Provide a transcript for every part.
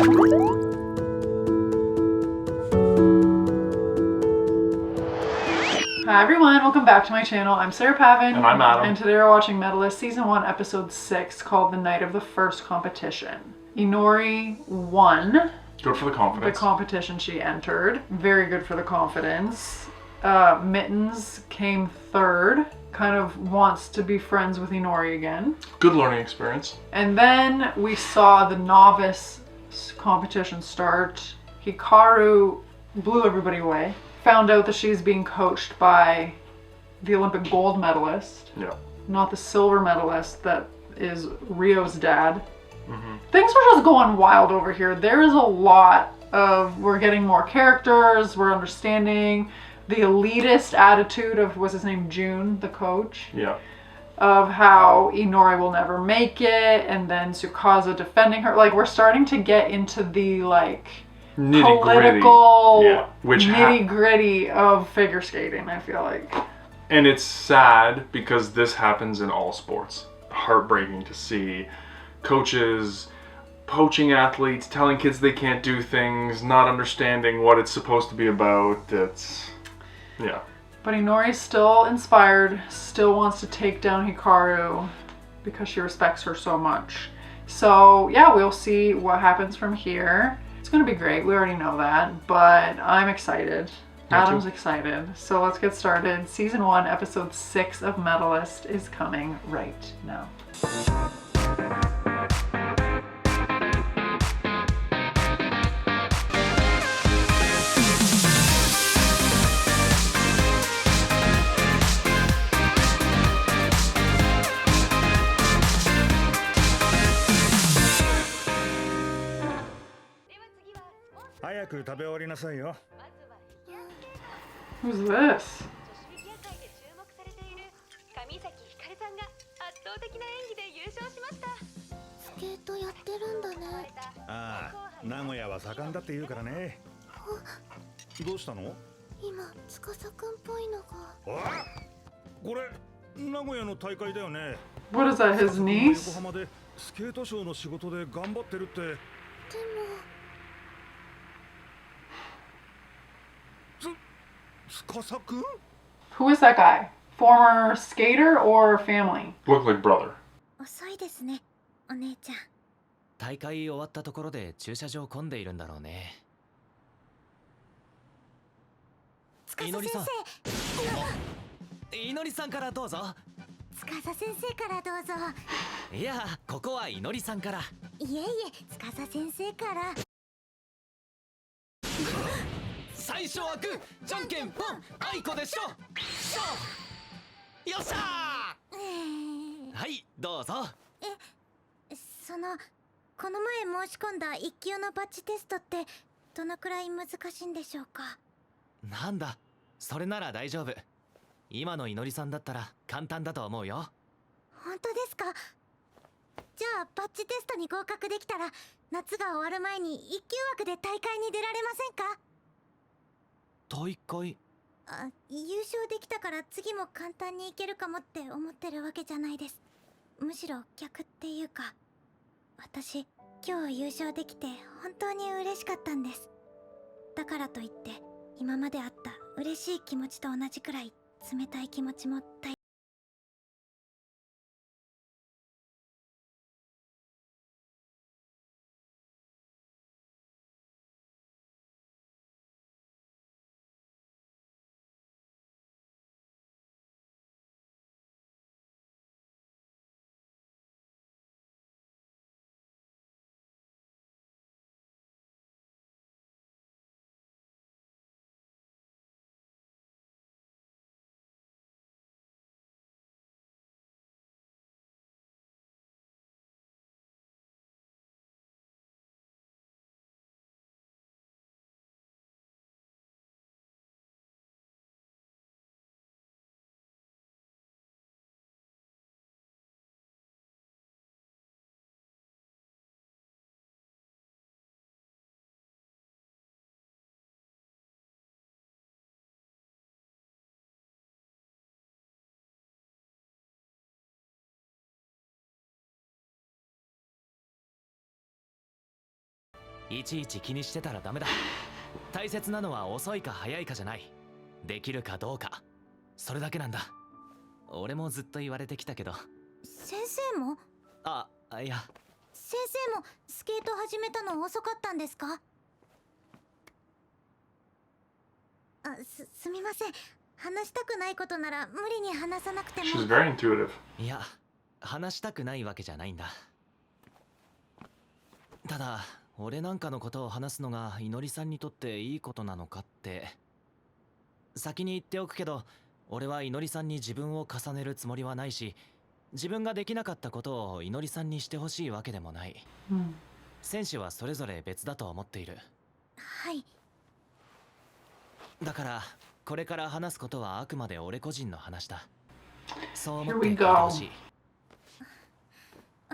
Hi everyone, welcome back to my channel. I'm Sarah Pavan. And I'm Adam. And today we're watching Medalist Season 1, Episode 6, called The Night of the First Competition. Inori won. Good for the confidence. The competition she entered. Very good for the confidence. Mittens came third. Kind of wants to be friends with Inori again. Good learning experience. And then we saw the novice competition start. Hikaru blew everybody away. Found out that she's being coached by the Olympic gold medalist. Yeah. Not the silver medalist that is Rio's dad. Things are just going wild over here. There is a lot of, we're getting more characters, we're understanding the elitist attitude of, what's his name, June, the coach? Yeah. Of how Inori will never make it, and then Tsukasa defending her. Like, we're starting to get into the, like, political nitty gritty of figure skating, I feel like. And it's sad because this happens in all sports. Heartbreaking to see coaches poaching athletes, telling kids they can't do things, not understanding what it's supposed to be about. It's, yeah. But Inori's still inspired, still wants to take down Hikaru because she respects her so much. So yeah, we'll see what happens from here. It's gonna be great, we already know that, but I'm excited. Adam's excited. So let's get started. Season 1, Episode 6 of Medalist is coming right now. 早く食べ終わりなさいよ。 Who's this? スケートやってるんだね。ああ、名古屋は盛んだって言うからね。どうしたの？今、司くんっぽいのが。あ、これ名古屋の大会だよね。 What is that, his niece? 横浜でスケートショーの仕事で頑張ってるって。でも。 Tsukasaくん? Who is that guy? Former skater or family? Look like brother. 遅いですね、お姉ちゃん。大会終わったところで駐車場混んでいるんだろうね。司先生。いのりさんからどうぞ。司先生からどうぞ。いや、ここはいのりさんから。いえいえ、司先生から。 最初はグー、じゃんけんポン、あいこでしょ。しょ。よっしゃー。はい、どうぞ。この前申し込んだ1級のバッジテストってどのくらい難しいんでしょうか。なんだ、それなら大丈夫。今のいのりさんだったら簡単だと思うよ。本当ですか。じゃあバッジテストに合格できたら夏が終わる前に1級枠で大会に出られませんか。 大会？優勝できたから次も簡単にいけるかもって思ってるわけじゃないです。むしろ逆っていうか、私今日優勝できて本当に嬉しかったんです。だからといって今まであった嬉しい気持ちと同じくらい冷たい気持ちもいちいち気にしてたらダメだ。大切なのは遅いか早いかじゃない、できるかどうか、それだけなんだ。俺もずっと言われてきたけど。先生も？いや、先生もスケート始めたの遅かったんですか？すみません。話したくないことなら無理に話さなくても。 She's very intuitive. いや、話したくないわけじゃないんだ。ただ俺なんかのことを話すのがいのりさんにとっていいことなのかって。先に言っておくけど、俺はいのりさんに自分を重ねるつもりはないし、自分ができなかったことをいのりさんにしてほしいわけでもない。選手はそれぞれ別だと思っている。はい。だからこれから話すことはあくまで俺個人の話だ。そう思って Here we 聞いて go. ほしい。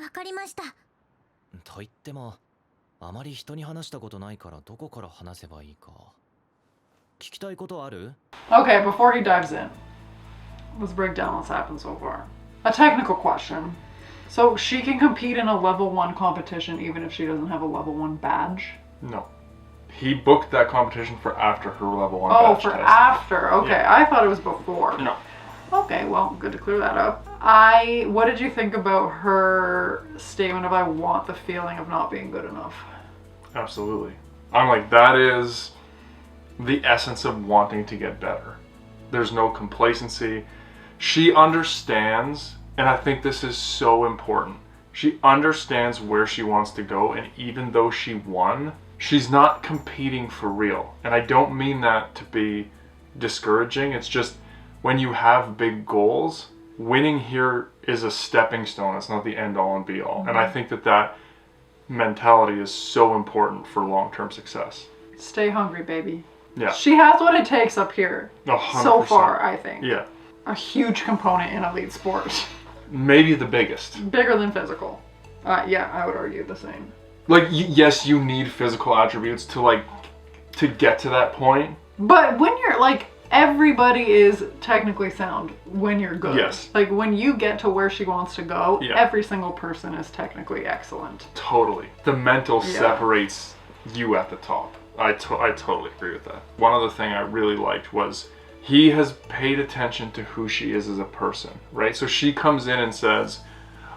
わかりました。と言ってもあまり人に話したことないからどこから話せばいいか。聞きたいことある？ Okay, before he dives in, let's break down what's happened so far. A technical question. So she can compete in a level 1 competition even if she doesn't have a level 1 badge? No. He booked that competition for after her level 1 Oh, badge for test. after. Okay, Yeah. I thought it was before. No. Okay, well, good to clear that up. What did you think about her statement of I want the feeling of not being good enough? Absolutely. I'm like, that is the essence of wanting to get better. There's no complacency. She understands, and I think this is so important. She understands where she wants to go, and even though she won, she's not competing for real. And I don't mean that to be discouraging. It's just when you have big goals, winning here is a stepping stone. It's not the end all and be all. And I think that mentality is so important for long-term success. Stay hungry, baby. Yeah. She has what it takes up here. 100%. So far, I think. Yeah. A huge component in elite sport. Maybe the biggest. Bigger than physical. Yeah, I would argue the same. Like, yes, you need physical attributes to get to that point. But when you're like, everybody is technically sound when you're good. Yes. Like when you get to where she wants to go, Yeah. every single person is technically excellent. Totally. The mental Yeah. separates you at the top. I totally agree with that. One other thing I really liked was he has paid attention to who she is as a person, right? So she comes in and says,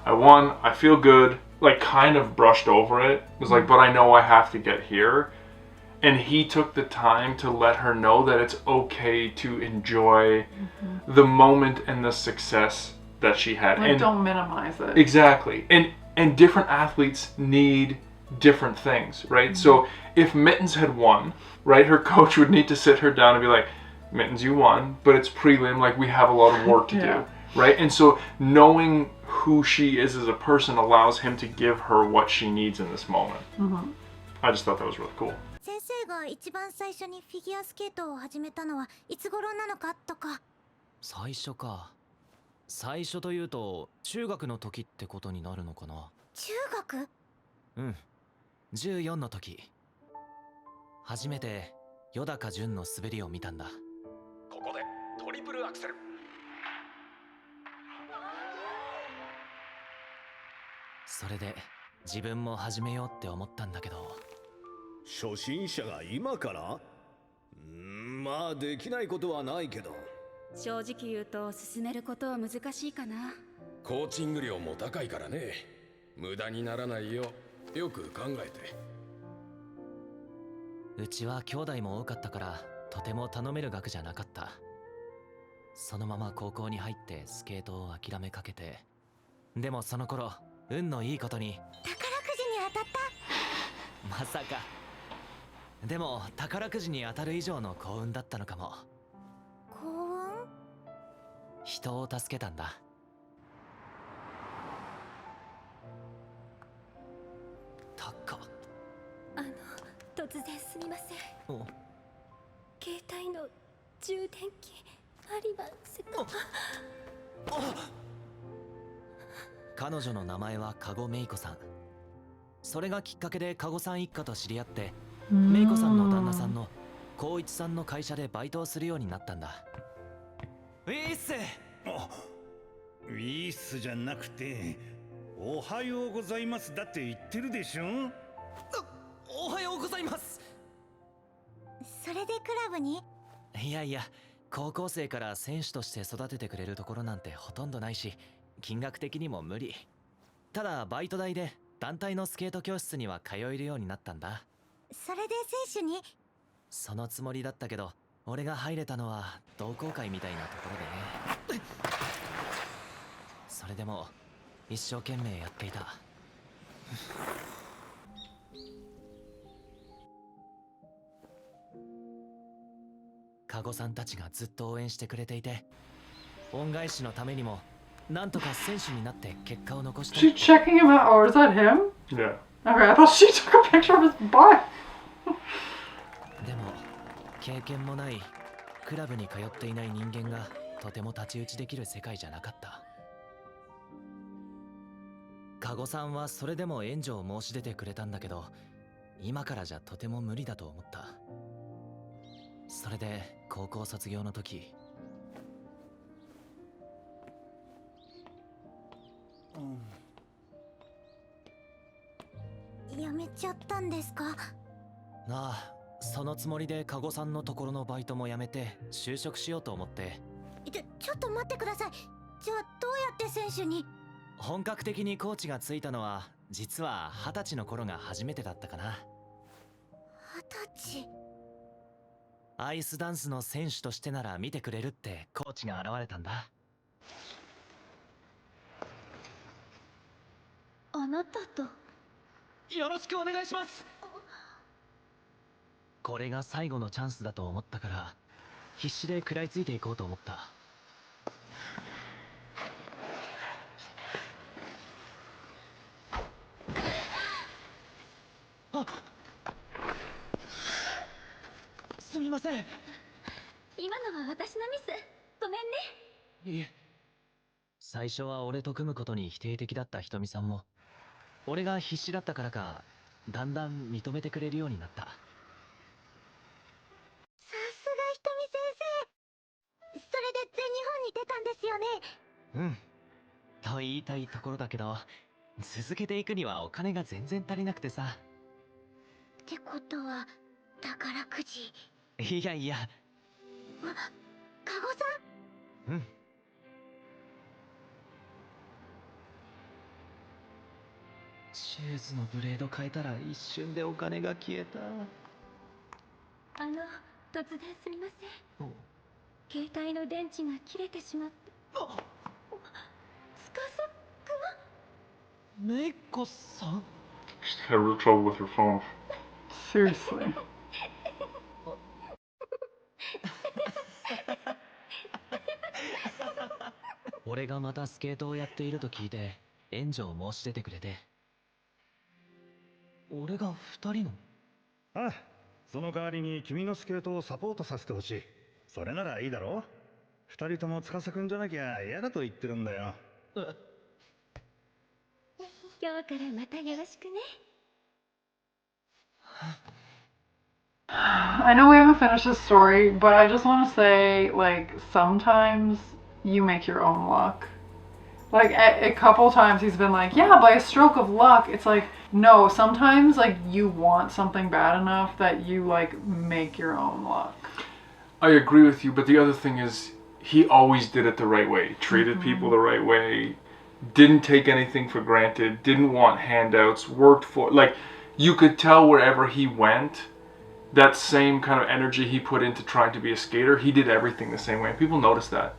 I won, I feel good, like kind of brushed over it. Was like, but I know I have to get here. And he took the time to let her know that it's okay to enjoy the moment and the success that she had. Like, And don't minimize it. exactly. And different athletes need different things, right? So if Mittens had won, right, her coach would need to sit her down and be like, Mittens, you won, but it's prelim, like we have a lot of work to Yeah. do, right? And so knowing who she is as a person allows him to give her what she needs in this moment. I just thought that was really cool. 先生が一番最初にフィギュアスケートを始めたのはいつ頃なのかとか。最初か。最初というと中学の時ってことになるのかな。中学？うん、14の時初めて与高潤の滑りを見たんだ。ここでトリプルアクセル。それで自分も始めようって思ったんだけど。初心者が今から？まあできないことはないけど。正直言うと進めることは難しいかな。コーチング料も高いからね。無駄にならないよ。よく考えて。うちは兄弟も多かったからとても頼める額じゃなかった。そのまま高校に入ってスケートを諦めかけて。でもその頃運のいいことに宝くじに当たった。まさか。でも宝くじに当たる以上の幸運だったのかも。幸運？人を助けたんだ。タカ。突然すみません。お、携帯の充電器ありませんか？彼女の名前は加護芽衣子さん。それがきっかけで加護さん一家と知り合って、芽衣子さんの旦那さんの光一さんの会社でバイトをするようになったんだ。いいっす。いいっすじゃなくて、おはようございますだって言ってるでしょ。おはようございます。それでクラブに？いやいや、高校生から選手として育ててくれるところなんてほとんどないし、金額的にも無理。ただバイト代で団体のスケート教室には通えるようになったんだ。それで選手に？そのつもりだったけど、俺が入れたのは同好会みたいなところでね。それでも一生懸命やっていた。カゴさんたちがずっと応援してくれていて、恩返しのためにもなんとか選手になって結果を残したい。 She checking him out, or is that him? Yeah. Okay, I thought she took a picture of his butt. でも経験もないクラブに通っていない人間がとても太刀打ちできる世界じゃなかった。カゴさんはそれでも援助を申し出てくれたんだけど、今からじゃとても無理だと思った。それで高校卒業の時、やめちゃったんですか？ああ、そのつもりでカゴさんのところのバイトも辞めて就職しようと思って。ちょっと待ってください。じゃあどうやって選手に？本格的にコーチがついたのは実は20歳の頃が初めてだったかな。20歳？アイスダンスの選手としてなら見てくれるってコーチが現れたんだ。あなたと。よろしくお願いします。これが最後のチャンスだと思ったから必死で食らいついていこうと思った。あ、すみません。今のは私のミス。ごめんね。いえ、最初は俺と組むことに否定的だったひとみさんも、俺が必死だったからかだんだん認めてくれるようになった。さすがひとみ先生。それで全日本に出たんですよね。うん。と言いたいところだけど、続けていくにはお金が全然足りなくてさ。ってことは宝くじ？いやいや。カゴさん？うん。シューズのブレード変えたら一瞬でお金が消えた。突然すみません。お、携帯の電池が切れてしまって。あ、司くん？メイコさん。 She's had real trouble with her phone. Seriously. 俺がまたスケートをやっていると聞いて援助を申し出てくれて。俺が2人の？ああ、その代わりに君のスケートをサポートさせてほしい。それならいいだろう。二人とも司くんじゃなきゃ嫌だと言ってるんだよ。今日からまたよろしくね。I know we haven't finished this story, but I just want to say, like, sometimes you make your own luck. Like, a couple times he's been like, yeah, by a stroke of luck. It's like, no, sometimes, like, you want something bad enough that you, like, make your own luck. I agree with you, but the other thing is, he always did it the right way. Treated people the right way. Didn't take anything for granted. Didn't want handouts. Worked for, like, you could tell wherever he went, that same kind of energy he put into trying to be a skater, he did everything the same way. And people noticed that,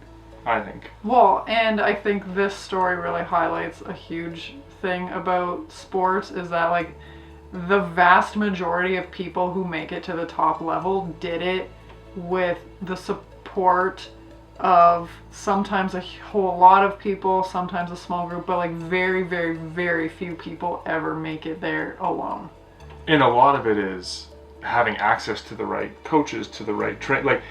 I think. Well, and I think this story really highlights a huge thing about sports is that, like, the vast majority of people who make it to the top level did it with the support of sometimes a whole lot of people, sometimes a small group, but like very, very, very few people ever make it there alone. And a lot of it is having access to the right coaches, to the right like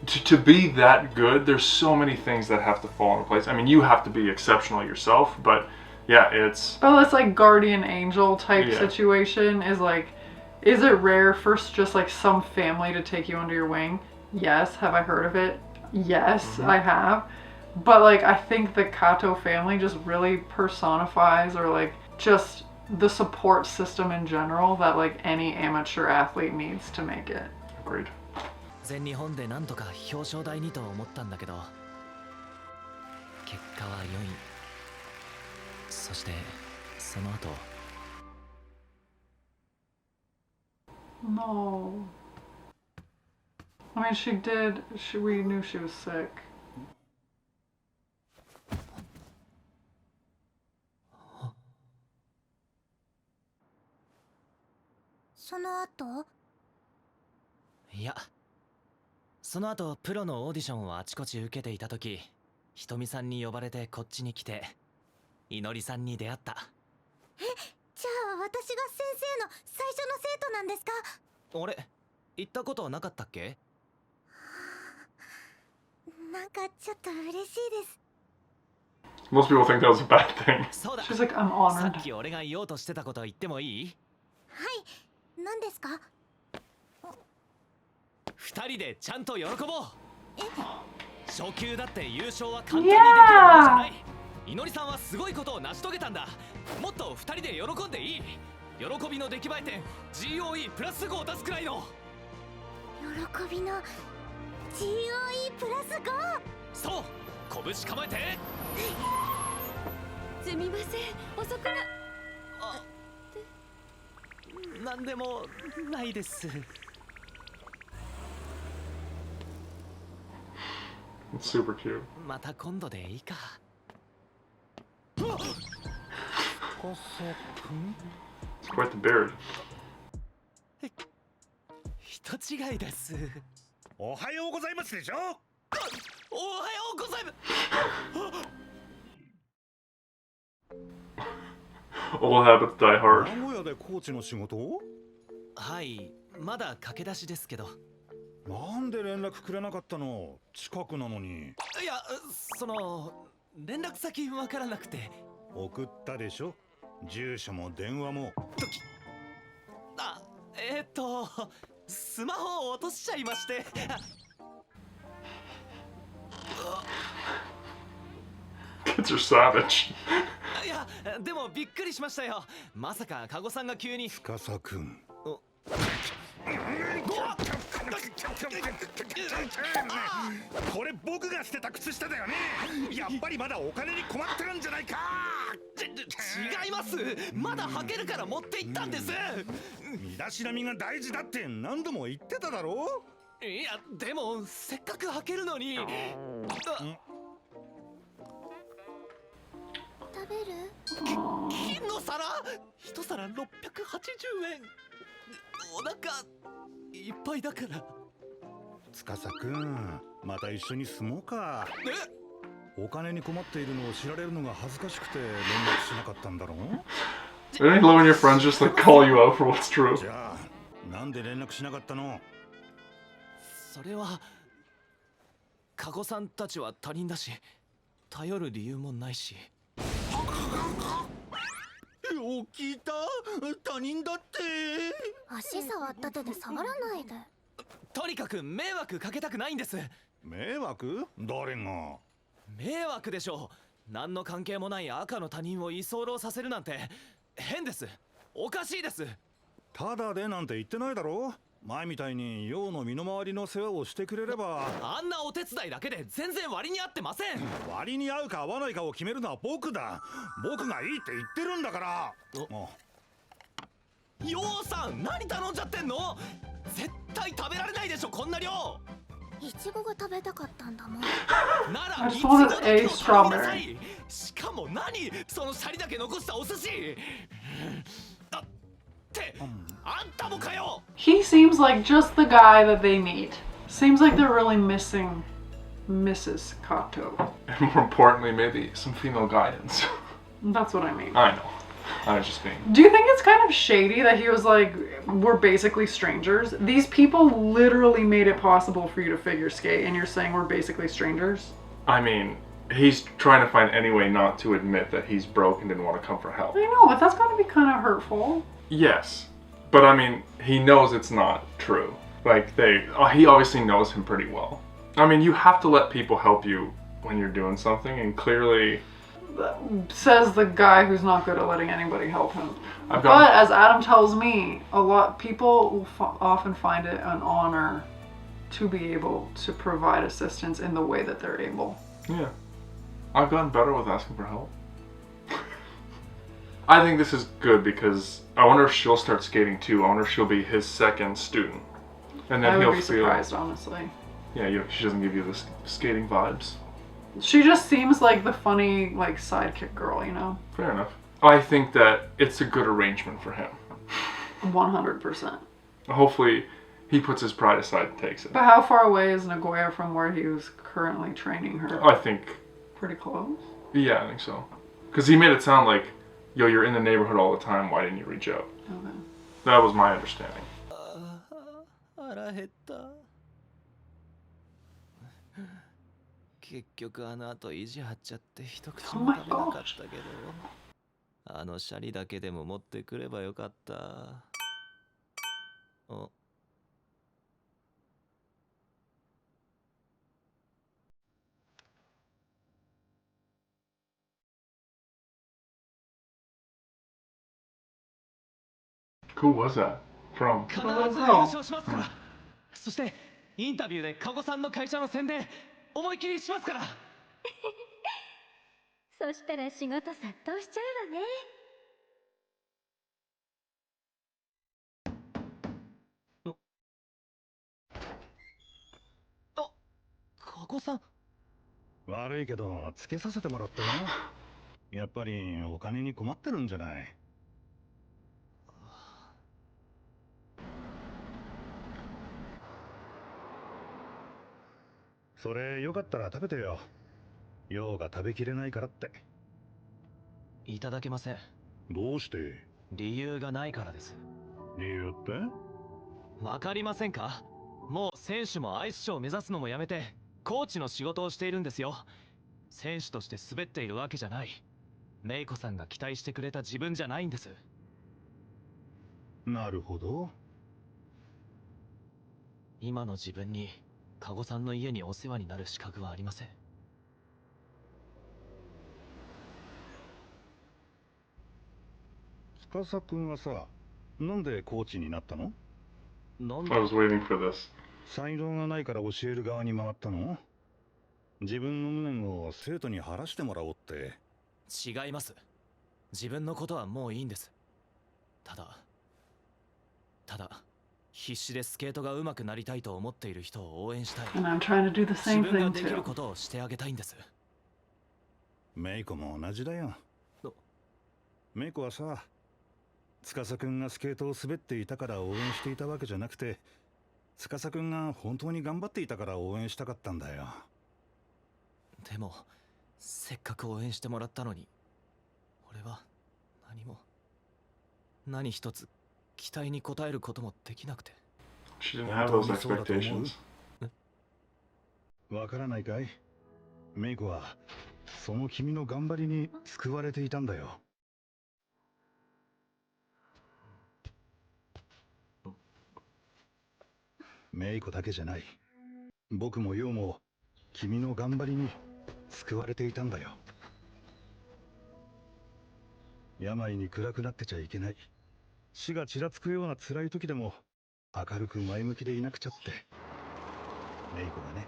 to be that good, there's so many things that have to fall into place. I mean, you have to be exceptional yourself, but yeah, it's... But this like guardian angel type situation is like, is it rare for just like some family to take you under your wing? Yes. Have I heard of it? Yes, I have. But like, I think the Kato family just really personifies or like just the support system in general that like any amateur athlete needs to make it. Agreed. 全日本でなんとか表彰台にと思ったんだけど、結果は4位。そしてその後。No. I mean, we knew she was sick. その後？いや、その後プロのオーディションをあちこち受けていた時、ひとみさんに呼ばれてこっちに来て、いのりさんに出会った。え、じゃあ私が先生の最初の生徒なんですか？俺、行ったことなかったっけ？なんかちょっと嬉しいです。Most people think that was a bad thing. そうだ。 She's like, I'm さ honored. っき俺が言おうとしてたこと言ってもいい？はい、何ですか？二人でちゃんと喜ぼう。え？初級だって優勝は簡単にできるものじゃない。いのりさんはすごいことを成し遂げたんだ。もっと二人で喜んでいい。喜びの出来栄え点 GOE プラス5を出すくらいの。喜びの GOE プラス 5？ そう、拳構えて。すみません、遅くな。なんでもないです。It's super cute. また今度でいいか。It's quite the beard. 人違いです。おはようございますでしょ。おはようございます。 Old habits die hard. 名古屋でコーチの仕事？はい、まだ駆け出しですけど。なんで連絡くれなかったの？近くなのに。いや、その連絡先わからなくて。送ったでしょ？住所も電話も。あ、スマホを落としちゃいまして。Kids are savage. いや、でもびっくりしましたよ。まさかカゴさんが急に。司くん。これ僕が捨てた靴下だよね。やっぱりまだお金に困ってるんじゃないか。違います。まだ履けるから持って行ったんです。身だしなみが大事だって何度も言ってただろ。いや、でもせっかく履けるのに。食べる？金の皿？一皿680円。お腹いっぱいだから。司くん、また一緒に住もうか。お金に困っているのを知られるのが恥ずかしくて連絡しなかったんだろう。 Don't you love when your friends just like call you out for what's true? じゃあ、なんで連絡しなかったの？それはカゴさんたちは他人だし、頼る理由もないし。聞いた？他人だって。足触った手で触らないで。とにかく迷惑かけたくないんです。迷惑？誰が？迷惑でしょう。何の関係もない赤の他人を居候させるなんて変です。おかしいです。ただでなんて言ってないだろ。前みたいに陽の身の回りの世話をしてくれれば。あんなお手伝いだけで全然割に合ってません。割に合うか合わないかを決めるのは僕だ。僕がいいって言ってるんだから。陽さん、何頼んじゃってんの？絶対食べられないでしょ、こんな量。イチゴが食べたかったんだもん。なら I イ just チゴ wanted だ a けを頼みなさ strawberry. い。しかも何？そのシャリだけ残したお寿司。ってあんたもかよ。 He seems like just the guy that they need. Seems like they're really missing Mrs. Kato. And more importantly, maybe some female guidance. That's what I mean. I know. I was just being. Do you think it's kind of shady that he was like, we're basically strangers? These people literally made it possible for you to figure skate, and you're saying we're basically strangers? I mean, he's trying to find any way not to admit that he's broke and didn't want to come for help. I know, but that's gotta be kind of hurtful. Yes, but I mean, he knows it's not true. Like, he obviously knows him pretty well. I mean, you have to let people help you when you're doing something, and clearly... says the guy who's not good at letting anybody help him. I've But got. as Adam tells me, a lot people will often find it an honor to be able to provide assistance in the way that they're able. Yeah. I've gotten better with asking for help. I think this is good because I wonder if she'll start skating too. I wonder if she'll be his second student. And then I he'll would be feel. surprised, honestly. Yeah, she doesn't give you the skating vibes. She just seems like the funny, like, sidekick girl, you know? Fair enough. I think that it's a good arrangement for him. 100%. Hopefully, he puts his pride aside and takes it. But how far away is Nagoya from where he was currently training her? I think. Pretty close? Yeah, I think so. Because he made it sound like, yo, you're in the neighborhood all the time, why didn't you reach out? Okay. That was my understanding. 腹減った。結局あの後意地張っちゃって一口も食べなかったけど、あのシャリだけでも持ってくればよかった。お。Who was that? From? 必ず優勝しますから。そしてインタビューでカゴさんの会社の宣伝思い切りしますから。そしたら仕事殺到しちゃうわね。あ、カゴさん。悪いけどつけさせてもらったよ。やっぱりお金に困ってるんじゃない。それよかったら食べてよ。陽が食べきれないからって。いただけません。どうして？理由がないからです。理由って？わかりませんか？もう選手もアイスショーを目指すのもやめてコーチの仕事をしているんですよ。選手として滑っているわけじゃない。メイコさんが期待してくれた自分じゃないんです。なるほど。今の自分にカゴさんの家にお世話になる資格はありません。司君はさ、なんでコーチになったの？なん I was waiting for this. 才能がないから教える側に回ったの？自分の無念を生徒に晴らしてもらおうって。違います。自分のことはもういいんです。ただ必死でスケートが上手くなりたいと思っている人を応援したい。 And I'm trying to do the 自 same 分が thing できる too. ことをしてあげたいんです。メイコも同じだよ。おメイコはさ、司君がスケートを滑っていたから応援していたわけじゃなくて、司君が本当に頑張っていたから応援したかったんだよ。でもせっかく応援してもらったのに、俺は何一つ期待に応えることもできなくて。 She didn't have those expectations. わからないかい？メイコはその君の頑張りに救われていたんだよ。メイコだけじゃない。僕もヨウも君の頑張りに救われていたんだよ。病に暗くなってちゃいけない。死がちらつくような辛い時でも明るく前向きでいなくちゃって。メイコがね。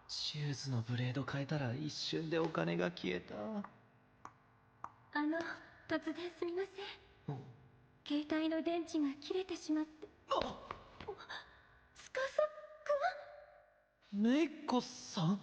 シューズのブレード変えたら一瞬でお金が消えた。突然すみません。携帯の電池が切れてしまって。司くん？メイコさん？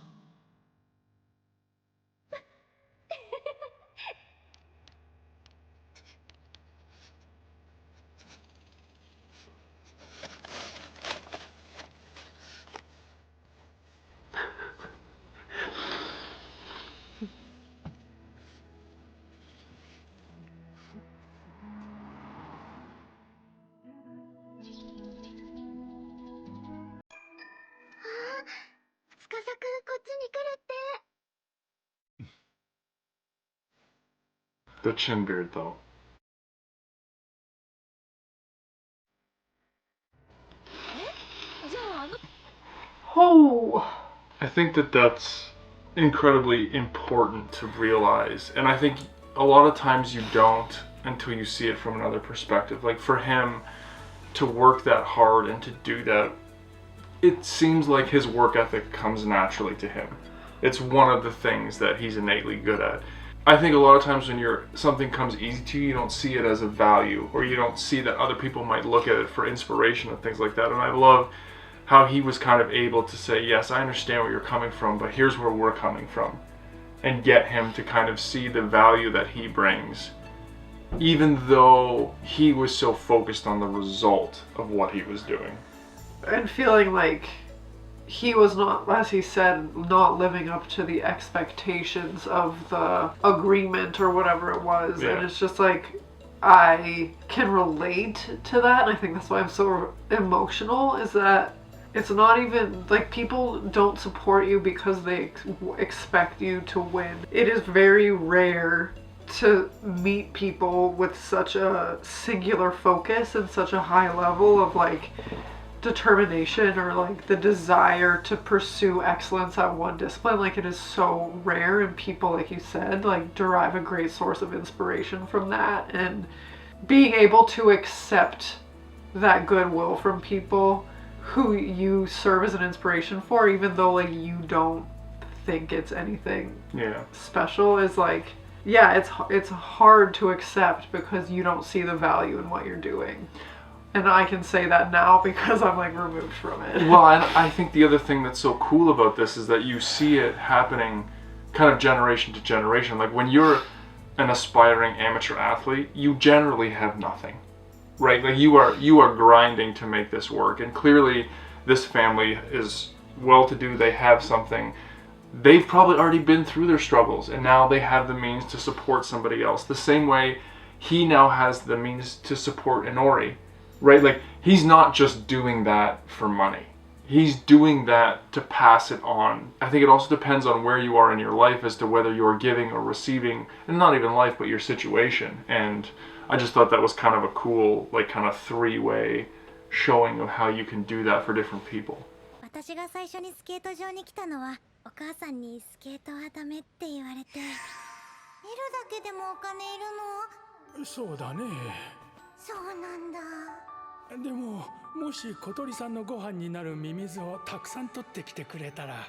司くん、こっち The chin beard, though. Oh, I think that that's incredibly important to realize, and I think a lot of times you don't until you see it from another perspective. Like for him to work that hard and to do that, it seems like his work ethic comes naturally to him. It's one of the things that he's innately good at. I think a lot of times when something comes easy to you, you don't see it as a value, or you don't see that other people might look at it for inspiration and things like that. And I love how he was kind of able to say, yes, I understand where you're coming from, but here's where we're coming from. And get him to kind of see the value that he brings, even though he was so focused on the result of what he was doing. And feeling like he was not, as he said, not living up to the expectations of the agreement or whatever it was. Yeah. And it's just like, I can relate to that, and I think that's why I'm so emotional, is that it's not even, like, people don't support you because they expect you to win. It is very rare to meet people with such a singular focus and such a high level of, like, determination or, like, the desire to pursue excellence at one discipline. Like, it is so rare, and people, like you said, like, derive a great source of inspiration from that. And being able to accept that goodwill from people who you serve as an inspiration for, even though, like, you don't think it's anything special, is like, yeah, it's hard to accept because you don't see the value in what you're doing. And I can say that now because I'm, like, removed from it. Well, and I think the other thing that's so cool about this is that you see it happening kind of generation to generation. Like when you're an aspiring amateur athlete, you generally have nothing. Right, like you are grinding to make this work, and clearly this family is well-to-do. They have something. They've probably already been through their struggles, and now they have the means to support somebody else. The same way he now has the means to support Inori, right? Like he's not just doing that for money. He's doing that to pass it on. I think it also depends on where you are in your life as to whether you're giving or receiving, and not even life, but your situation. And I just thought that was kind of a cool, like, kind of three-way showing of how you can do that for different people. 私が最初にスケート場に来たのはお母さんにスケートはダメって言われて、見るだけでもお金いるの？そうだね。そうなんだ。でももし小鳥さんのご飯になるミミズをたくさん取ってきてくれたら。本当？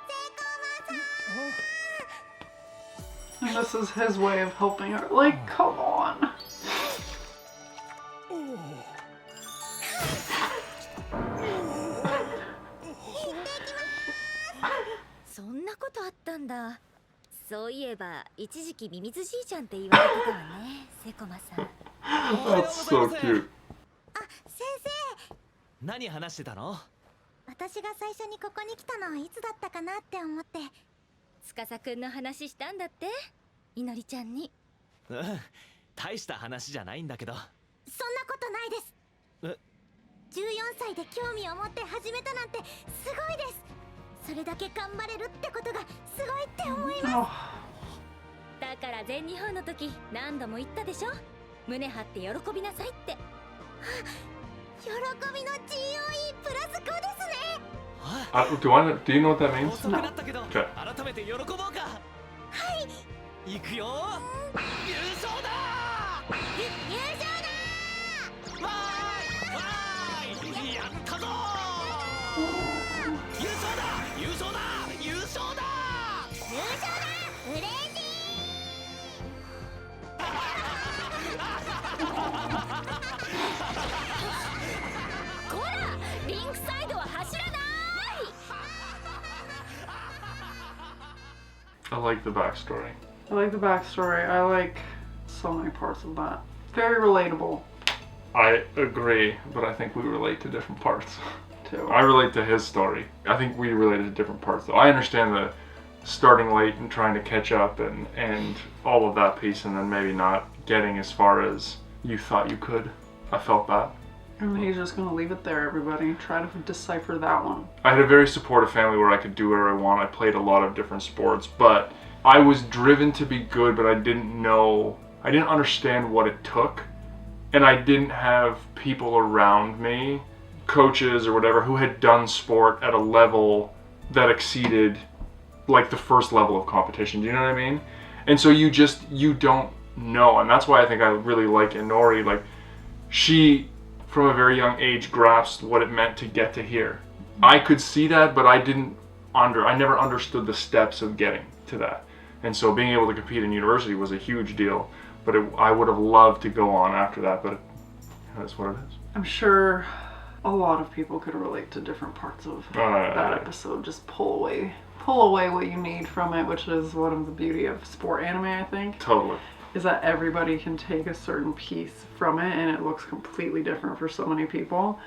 セイコマさん。And this is his way of helping her. Like, come on. そんなことあったんだ。そういえば一時期ミミズじいちゃんって言われてたわね、セコマさん。That's so cute. あ、先生。何話してたの？私が最初にここに来たのはいつだったかなって思って。司くんの話したんだって、いのりちゃんに。うん、大した話じゃないんだけど。そんなことないです。14歳で興味を持って始めたなんてすごいです。それだけ頑張れるってことがすごいって思います。だから全日本の時何度も言ったでしょ。胸張って喜びなさいって。喜びの GOE プラス5ですね。Do you know what that means? 遅くなったけど、 Okay. 改めて喜ぼうか。はい。行くよ。優勝だ。優勝だ。わーい。やったぞ。優勝だ。優勝だ。優勝だ。優勝だ。嬉しい。こら、リンクサイドは走らない。I like the backstory. I like the backstory. I like so many parts of that. Very relatable. I agree, but I think we relate to different parts. Too. I relate to his story. I think we related to different parts, though. I understand the starting late and trying to catch up and all of that piece, and then maybe not getting as far as you thought you could. I felt that. And he's just gonna leave it there, everybody. Try to decipher that one. I had a very supportive family where I could do whatever I want. I played a lot of different sports, but I was driven to be good, but I didn't understand what it took. And I didn't have people around me, coaches or whatever, who had done sport at a level that exceeded like the first level of competition. Do you know what I mean? And so you don't know. And that's why I think I really like Inori. Like, she, from a very young age, grasped what it meant to get to here. I could see that, but I never understood the steps of getting to that. And so being able to compete in university was a huge deal. But I would have loved to go on after that, but that's what it is. I'm sure a lot of people could relate to different parts of that episode. Just pull away what you need from it, which is one of the beauty of sport anime, I think. Totally. Is that everybody can take a certain piece from it, and it looks completely different for so many people.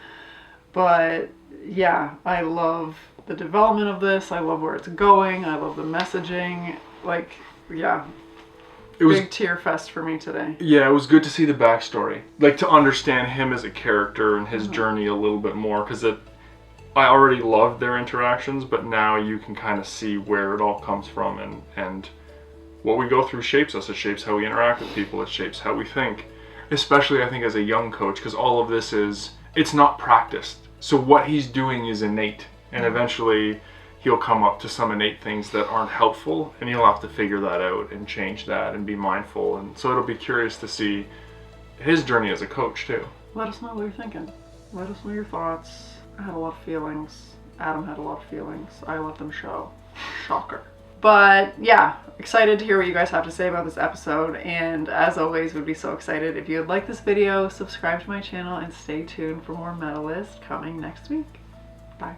But yeah, I love the development of this. I love where it's going. I love the messaging. Like, yeah. It was big tear fest for me today. Yeah, it was good to see the backstory. Like, to understand him as a character and his journey a little bit more, because I already loved their interactions, but now you can kind of see where it all comes from, and what we go through shapes us. It shapes how we interact with people. It shapes how we think. Especially, I think, as a young coach, because all of this it's not practiced. So what he's doing is innate, and eventually he'll come up to some innate things that aren't helpful, and he'll have to figure that out and change that and be mindful. And so it'll be curious to see his journey as a coach too. Let us know what you're thinking. Let us know your thoughts. I had a lot of feelings. Adam had a lot of feelings. I let them show. Shocker. But yeah, excited to hear what you guys have to say about this episode. And as always, would be so excited if you would like this video, subscribe to my channel, and stay tuned for more Medalist coming next week. Bye.